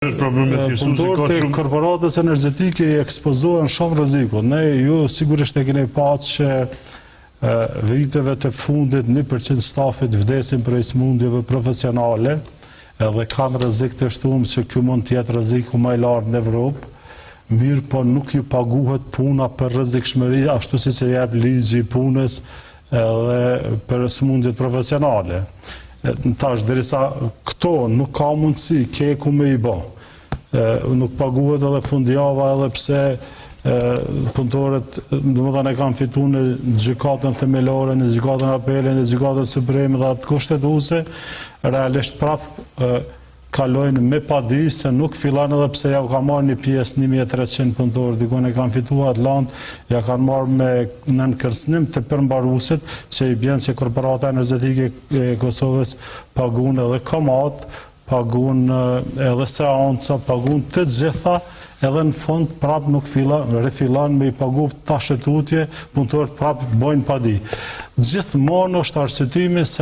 Punëtorët e korporatës energjetike i ekspozohen shumë rrezikut. Ne ju sigurisht e keni pasur që viteve të fundit 1% stafit vdesin prej sëmundjeve profesionale, edhe kanë rrezik të shtuar që ky mund të jetë rreziku më i lartë në Evropë. Mirë, po nuk ju paguhet puna për rrezikshmëri ashtu siç e jep ligji i punës edhe për sëmundjet profesionale. Tash, derisa këto nuk ka mundësi, keku me i bë. Nuk paguhet edhe fundjava edhe pse punëtorët domethënë e kanë fituar në gjykatën themelore, në gjykatën apele, në gjykatën supreme dhe atë kushtetuese, realisht prapë kalojnë me padi se nuk fillon edhe pse ja ka marrë një pjesë 1300 punëtorë, dikon e kanë fituar Atlant, ja kanë marrë me nën kërcënim të përmbaruesit, që i bën se korporata energjetike e Kosovës paguën edhe kamat, paguën edhe seanca, paguën të gjitha, edhe në fund prapë nuk refillon me i pagu tashetutje, punëtorët prapë bojnë padi. Gjithmonë është arsyetimi se